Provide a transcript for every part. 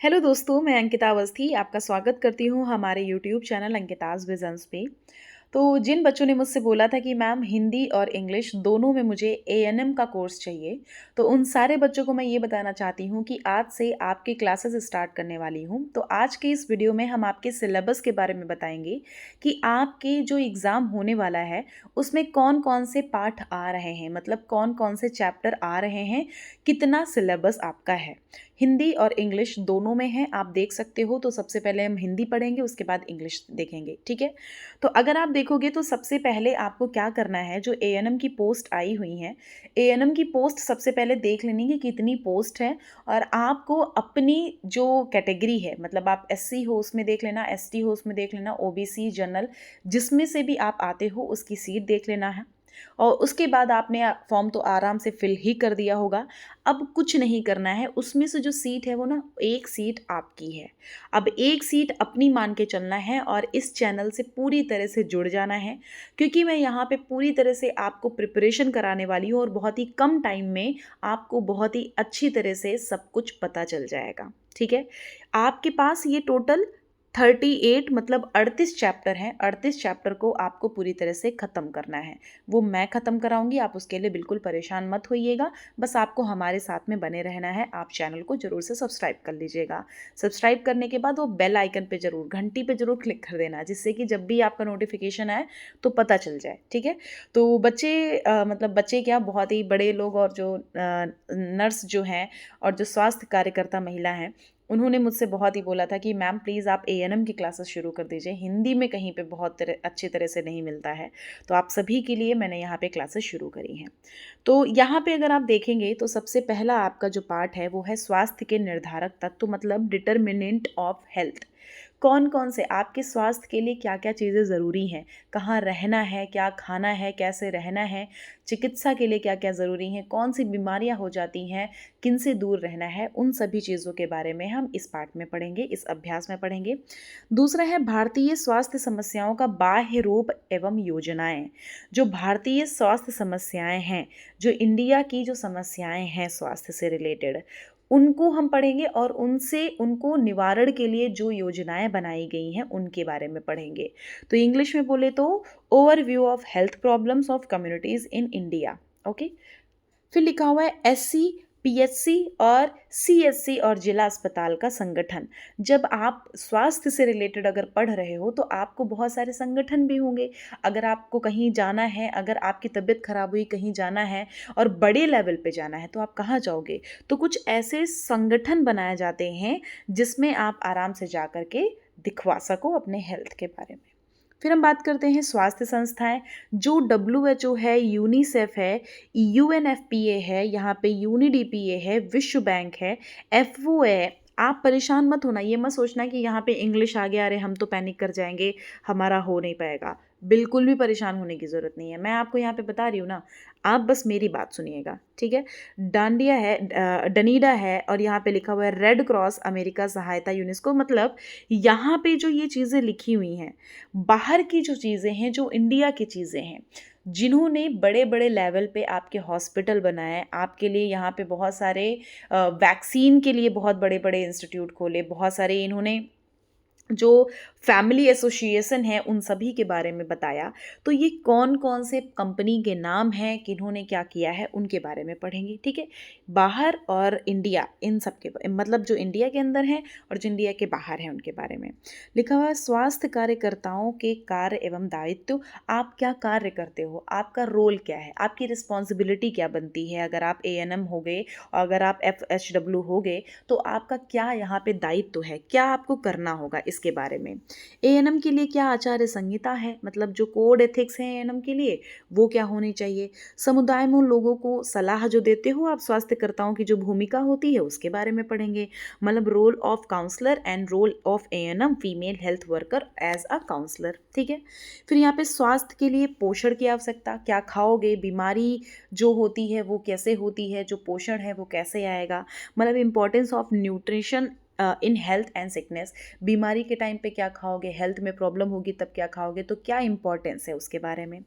Hello दोस्तों, मैं अंकिता अवस्थी आपका स्वागत करती हूँ हमारे यूट्यूब चैनल अंकिताज़ विज़न्स पे। तो जिन बच्चों ने मुझसे बोला था कि मैम हिंदी और इंग्लिश दोनों में मुझे एएनएम का कोर्स चाहिए, तो उन सारे बच्चों को मैं ये बताना चाहती हूँ कि आज से आपकी क्लासेस स्टार्ट करने वाली हूँ। तो आज के इस वीडियो में हम आपके सिलेबस के बारे में बताएंगे कि आपके जो एग्ज़ाम होने वाला है, उसमें कौन-कौन से पाठ आ रहे हैं, मतलब कौन-कौन से चैप्टर आ रहे हैं, कितना सिलेबस आपका है। हिंदी और इंग्लिश दोनों में है, आप देख सकते हो। तो सबसे पहले हम हिंदी पढ़ेंगे, उसके बाद इंग्लिश देखेंगे, ठीक है। तो अगर आप देखोगे तो सबसे पहले आपको क्या करना है, जो एएनएम की पोस्ट आई हुई हैं, एएनएम की पोस्ट सबसे पहले देख लेनी कि कितनी पोस्ट है। और आपको अपनी जो कैटेगरी है, मतलब आप एससी हो उसमें देख लेना, एसटी हो उसमें देख लेना, ओबीसी, जनरल, जिसमें से भी आप आते हो उसकी सीट देख लेना है। और उसके बाद आपने फॉर्म तो आराम से फिल ही कर दिया होगा। अब कुछ नहीं करना है, उसमें से जो सीट है वो ना एक सीट आपकी है। अब एक सीट अपनी मान के चलना है और इस चैनल से पूरी तरह से जुड़ जाना है, क्योंकि मैं यहाँ पे पूरी तरह से आपको प्रिपरेशन कराने वाली हूँ और बहुत ही कम टाइम में आपको बहुत ही अच्छी तरह से सब कुछ पता चल जाएगा, ठीक है। आपके पास ये टोटल 38 मतलब 38 चैप्टर हैं। 38 चैप्टर को आपको पूरी तरह से ख़त्म करना है। वो मैं ख़त्म कराऊंगी, आप उसके लिए बिल्कुल परेशान मत होइएगा। बस आपको हमारे साथ में बने रहना है। आप चैनल को ज़रूर से सब्सक्राइब कर लीजिएगा। सब्सक्राइब करने के बाद वो बेल आइकन पे ज़रूर, घंटी पे ज़रूर क्लिक कर देना, जिससे कि जब भी आपका नोटिफिकेशन आए तो पता चल जाए, ठीक है। तो बच्चे मतलब बच्चे क्या, बहुत ही बड़े लोग और जो नर्स जो हैं और जो स्वास्थ्य कार्यकर्ता महिला हैं, उन्होंने मुझसे बहुत ही बोला था कि मैम प्लीज़ आप एएनएम की क्लासेस शुरू कर दीजिए, हिंदी में कहीं पे बहुत अच्छी तरह से नहीं मिलता है। तो आप सभी के लिए मैंने यहाँ पे क्लासेस शुरू करी हैं। तो यहाँ पे अगर आप देखेंगे तो सबसे पहला आपका जो पार्ट है वो है स्वास्थ्य के निर्धारक तत्व, मतलब डिटर्मिनेंट ऑफ हेल्थ। कौन कौन से आपके स्वास्थ्य के लिए क्या क्या चीज़ें ज़रूरी हैं, कहाँ रहना है, क्या खाना है, कैसे रहना है, चिकित्सा के लिए क्या क्या ज़रूरी हैं, कौन सी बीमारियां हो जाती हैं, किन से दूर रहना है, उन सभी चीज़ों के बारे में हम इस पाठ में पढ़ेंगे, इस अभ्यास में पढ़ेंगे। दूसरा है भारतीय स्वास्थ्य समस्याओं का बाह्य रूप एवं योजनाएं। जो भारतीय स्वास्थ्य समस्याएं हैं, जो इंडिया की जो समस्याएं हैं स्वास्थ्य से रिलेटेड, उनको हम पढ़ेंगे और उनसे उनको निवारण के लिए जो योजनाएं बनाई गई हैं उनके बारे में पढ़ेंगे। तो इंग्लिश में बोले तो overview of health problems of communities in India, okay. फिर लिखा हुआ है एससी, पीएचसी और सीएचसी और जिला अस्पताल का संगठन। जब आप स्वास्थ्य से रिलेटेड अगर पढ़ रहे हो तो आपको बहुत सारे संगठन भी होंगे। अगर आपको कहीं जाना है, अगर आपकी तबीयत खराब हुई, कहीं जाना है और बड़े लेवल पे जाना है, तो आप कहाँ जाओगे? तो कुछ ऐसे संगठन बनाए जाते हैं जिसमें आप आराम से जा कर के दिखवा सको अपने हेल्थ के बारे में। फिर हम बात करते हैं स्वास्थ्य संस्थाएं। जो WHO है, यूनिसेफ है, UNFPA है, यहाँ पे UNDPA है, विश्व बैंक है, FO है। आप परेशान मत होना, ये मत सोचना कि यहाँ पे इंग्लिश आ गया, अरे हम तो पैनिक कर जाएंगे, हमारा हो नहीं पाएगा। बिल्कुल भी परेशान होने की ज़रूरत नहीं है, मैं आपको यहाँ पे बता रही हूँ ना, आप बस मेरी बात सुनिएगा, ठीक है। डांडिया है, डनीडा है और यहाँ पे लिखा हुआ है रेड क्रॉस अमेरिका सहायता यूनेस्को। मतलब यहाँ पे जो ये चीज़ें लिखी हुई हैं, बाहर की जो चीज़ें हैं, जो इंडिया की चीज़ें हैं, जिन्होंने बड़े बड़े लेवल पे आपके हॉस्पिटल बनाए, आपके लिए यहाँ पे बहुत सारे वैक्सीन के लिए बहुत बड़े बड़े इंस्टीट्यूट खोले, बहुत सारे इन्होंने जो फैमिली एसोसिएशन है उन सभी के बारे में बताया। तो ये कौन कौन से कंपनी के नाम हैं, किन्होंने क्या किया है, उनके बारे में पढ़ेंगे, ठीक है। बाहर और इंडिया, इन सब के मतलब जो इंडिया के अंदर हैं और जो इंडिया के बाहर हैं उनके बारे में लिखा हुआ है। स्वास्थ्य कार्यकर्ताओं के कार्य एवं दायित्व। आप क्या कार्य करते हो, आपका रोल क्या है, आपकी रिस्पॉन्सिबिलिटी क्या बनती है। अगर आप एएनएम हो गए और अगर आप FHW हो गए तो आपका क्या यहाँ पे दायित्व है, क्या आपको करना होगा, इसके बारे में। एएनएम के लिए क्या आचार्य संहिता है, मतलब जो कोड एथिक्स हैं एएनएम के लिए, वो क्या होनी चाहिए। समुदाय में उन लोगों को सलाह जो देते हो आप, स्वास्थ्यकर्ताओं की जो भूमिका होती है उसके बारे में पढ़ेंगे। मतलब role of counsellor and role of ANM female health worker as a counsellor, ठीक है। फिर यहाँ पे स्वास्थ्य के लिए पोषण की आवश्यकता, क्या खाओगे, बीमारी जो होती है वो कैसे होती है, जो पोषण है वो कैसे आएगा। मतलब importance of nutrition in health and sickness, बीमारी के टाइम पे क्या खाओगे, हेल्थ में प्रॉब्लम होगी तब क्या खाओगे, तो क्या इंपॉर्टेंस है उसके बारे में।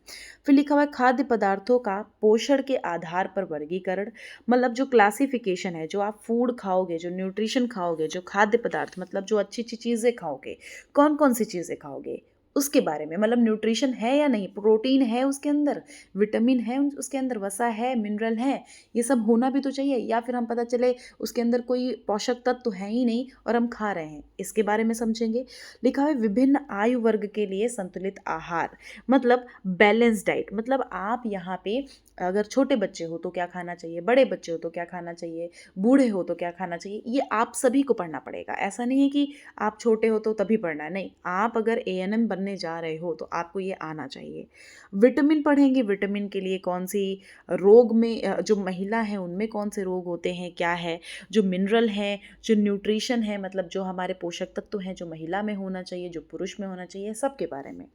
फिर लिखा हुआ है खाद्य पदार्थों का पोषण के आधार पर वर्गीकरण, मतलब जो क्लासिफिकेशन है, जो आप फूड खाओगे, जो न्यूट्रिशन खाओगे, जो खाद्य पदार्थ मतलब जो अच्छी अच्छी चीज़ें खाओगे, कौन कौन सी चीज़ें खाओगे उसके बारे में, मतलब न्यूट्रिशन है या नहीं, प्रोटीन है उसके अंदर, विटामिन है उसके अंदर, वसा है, मिनरल है, ये सब होना भी तो चाहिए। या फिर हम पता चले उसके अंदर कोई पोषक तत्व तो है ही नहीं और हम खा रहे हैं, इसके बारे में समझेंगे। लिखा है विभिन्न आयु वर्ग के लिए संतुलित आहार, मतलब बैलेंस डाइट, मतलब आप यहाँ पे अगर छोटे बच्चे हो तो क्या खाना चाहिए, बड़े बच्चे हो तो क्या खाना चाहिए, बूढ़े हो तो क्या खाना चाहिए, ये आप सभी को पढ़ना पड़ेगा। ऐसा नहीं है कि आप छोटे हो तो तभी पढ़ना है, नहीं, आप अगर एएनएम बनने जा रहे हो तो आपको ये आना चाहिए। विटामिन पढ़ेंगे, विटामिन के लिए कौन सी रोग में जो महिला है उनमें कौन से रोग होते हैं, क्या है, जो मिनरल है, जो न्यूट्रिशन है, मतलब जो हमारे पोषक तत्व हैं, जो महिला में होना चाहिए, जो पुरुष में होना चाहिए, सबके बारे में।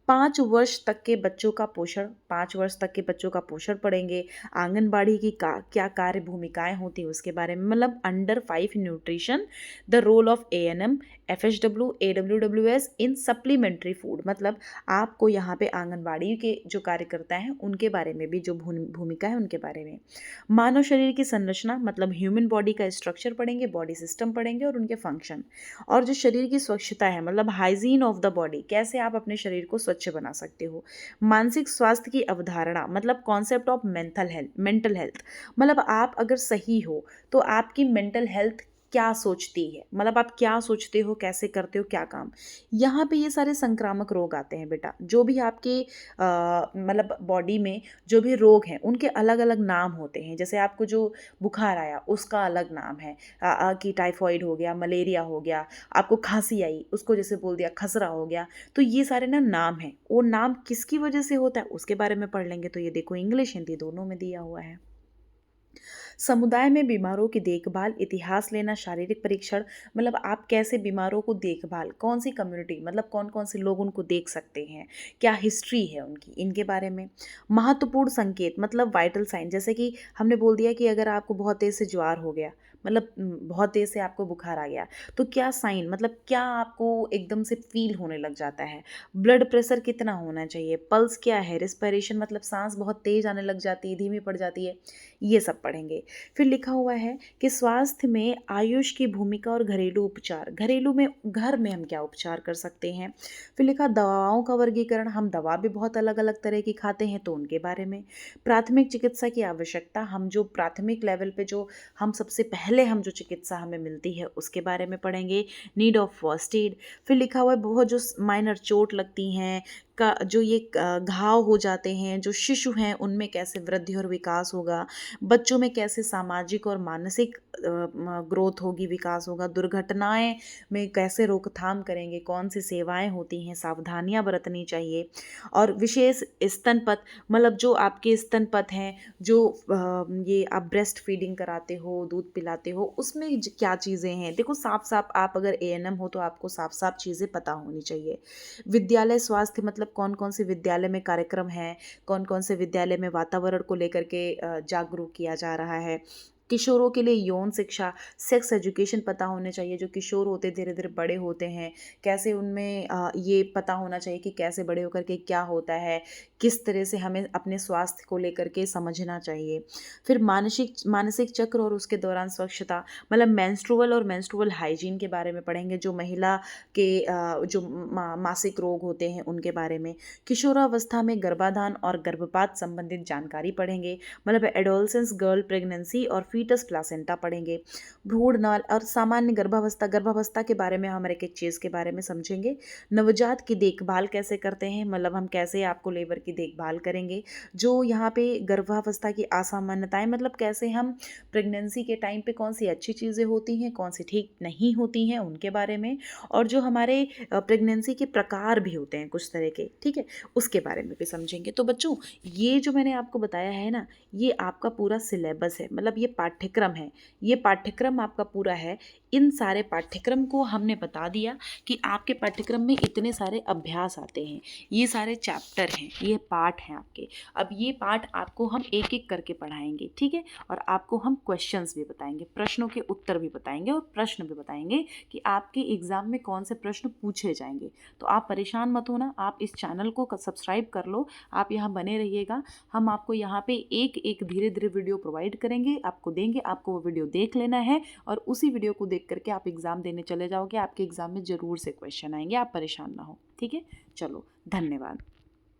5 वर्ष तक के बच्चों का पोषण, 5 वर्ष तक के बच्चों का पोषण पढ़ेंगे। आंगनबाड़ी की क्या कार्य भूमिकाएं होती हैं उसके बारे में, मतलब under 5 nutrition, the role of ANM, FHW, AWWS in supplementary food, मतलब आपको यहाँ पे आंगनबाड़ी के जो कार्यकर्ता हैं उनके बारे में भी, जो भूमिका है उनके बारे में। मानव शरीर की संरचना, मतलब ह्यूमन बॉडी का स्ट्रक्चर पढ़ेंगे, बॉडी सिस्टम पढ़ेंगे और उनके फंक्शन। और जो शरीर की स्वच्छता है, मतलब हाइजीन ऑफ द बॉडी, कैसे आप अपने शरीर को स्वच्छ बना सकते हो। मानसिक स्वास्थ्य की अवधारणा, मतलब कॉन्सेप्ट ऑफ मेंटल हेल्थ, मतलब आप अगर सही हो तो आपकी मेंटल हेल्थ क्या सोचती है, मतलब आप क्या सोचते हो, कैसे करते हो, क्या काम। यहाँ पे ये सारे संक्रामक रोग आते हैं बेटा, जो भी आपके मतलब बॉडी में जो भी रोग हैं उनके अलग अलग नाम होते हैं। जैसे आपको जो बुखार आया उसका अलग नाम है, कि टाइफॉइड हो गया, मलेरिया हो गया, आपको खांसी आई उसको जैसे बोल दिया खसरा हो गया। तो ये सारे ना नाम हैं, वो नाम किसकी वजह से होता है उसके बारे में पढ़ लेंगे। तो ये देखो इंग्लिश हिंदी दोनों में दिया हुआ है। समुदाय में बीमारों की देखभाल, इतिहास लेना, शारीरिक परीक्षण, मतलब आप कैसे बीमारों को देखभाल, कौन सी कम्युनिटी, मतलब कौन कौन से लोग उनको देख सकते हैं, क्या हिस्ट्री है उनकी, इनके बारे में। महत्वपूर्ण संकेत, मतलब वाइटल साइन, जैसे कि हमने बोल दिया कि अगर आपको बहुत तेज से ज्वार हो गया, मतलब बहुत तेज से आपको बुखार आ गया, तो क्या साइन, मतलब क्या आपको एकदम से फील होने लग जाता है, ब्लड प्रेशर कितना होना चाहिए, पल्स क्या है, रिस्पिरेशन मतलब सांस बहुत तेज आने लग जाती है, धीमी पड़ जाती है, ये सब पढ़ेंगे। फिर लिखा हुआ है कि स्वास्थ्य में आयुष की भूमिका और घरेलू उपचार, घरेलू में घर में हम क्या उपचार कर सकते हैं। फिर लिखा दवाओं का वर्गीकरण, हम दवा भी बहुत अलग अलग तरह की खाते हैं तो उनके बारे में। प्राथमिक चिकित्सा की आवश्यकता, हम जो प्राथमिक लेवल पे जो हम सबसे पहले हम जो चिकित्सा हमें मिलती है उसके बारे में पढ़ेंगे। Need of first aid. फिर लिखा हुआ है बहुत जो माइनर चोट लगती हैं का, जो ये घाव हो जाते हैं, जो शिशु हैं उनमें कैसे वृद्धि और विकास होगा, बच्चों में कैसे सामाजिक और मानसिक ग्रोथ होगी, विकास होगा, दुर्घटनाएं में कैसे रोकथाम करेंगे, कौन सी सेवाएं होती हैं, सावधानियां बरतनी चाहिए। और विशेष स्तनपथ, मतलब जो आपके स्तनपथ हैं, जो ये आप ब्रेस्ट फीडिंग कराते हो, दूध पिलाते हो, उसमें क्या चीज़ें हैं, देखो साफ साफ आप अगर एएनएम हो तो आपको साफ साफ चीज़ें पता होनी चाहिए। विद्यालय स्वास्थ्य, मतलब कौन कौन से विद्यालय में कार्यक्रम है, कौन कौन से विद्यालय में वातावरण को लेकर के जागरूक किया जा रहा है। किशोरों के लिए यौन शिक्षा, सेक्स एजुकेशन पता होने चाहिए, जो किशोर होते धीरे धीरे बड़े होते हैं, कैसे उनमें ये पता होना चाहिए कि कैसे बड़े होकर के क्या होता है, किस तरह से हमें अपने स्वास्थ्य को लेकर के समझना चाहिए। फिर मानसिक मानसिक चक्र और उसके दौरान स्वच्छता, मतलब मेंस्ट्रुअल और मेंस्ट्रुअल हाइजीन के बारे में पढ़ेंगे, जो महिला के जो मासिक रोग होते हैं उनके बारे में। किशोरावस्था में गर्भाधान और गर्भपात संबंधित जानकारी पढ़ेंगे, मतलब एडोलसेंस गर्ल प्रेगनेंसी और फीटस प्लासेंटा पढ़ेंगे। भ्रूण नल और सामान्य गर्भावस्था, गर्भावस्था के बारे में हम एक एक चीज़ के बारे में समझेंगे। नवजात की देखभाल कैसे करते हैं, मतलब हम कैसे आपको लेबर की देखभाल करेंगे। जो यहाँ पे गर्भावस्था की असामान्यताएं, मतलब कैसे हम प्रेगनेंसी के टाइम पे कौन सी अच्छी चीज़ें होती हैं, कौन सी ठीक नहीं होती हैं, उनके बारे में। और जो हमारे प्रेगनेंसी के प्रकार भी होते हैं कुछ तरह के, ठीक है, उसके बारे में भी समझेंगे। तो बच्चों ये जो मैंने आपको बताया है ना, ये आपका पूरा सिलेबस है, मतलब ये पाठ्यक्रम है, ये पाठ्यक्रम आपका पूरा है, इन सारे पाठ्यक्रम को हमने बता दिया कि आपके पाठ्यक्रम में इतने सारे अभ्यास आते हैं, ये सारे चैप्टर हैं, ये पाठ हैं आपके। अब ये पाठ आपको हम एक एक करके पढ़ाएंगे, ठीक है, और आपको हम क्वेश्चंस भी बताएंगे, प्रश्नों के उत्तर भी बताएंगे और प्रश्न भी बताएंगे कि आपके एग्ज़ाम में कौन से प्रश्न पूछे जाएंगे। तो आप परेशान मत होना, आप इस चैनल को सब्सक्राइब कर लो, आप यहाँ बने रहिएगा। हम आपको यहाँ पे एक एक धीरे धीरे वीडियो प्रोवाइड करेंगे, आपको देंगे, आपको वो वीडियो देख लेना है और उसी वीडियो को देख करके आप एग्ज़ाम देने चले जाओगे। आपके एग्ज़ाम में ज़रूर से क्वेश्चन आएंगे, आप परेशान ना हो, ठीक है। चलो, धन्यवाद।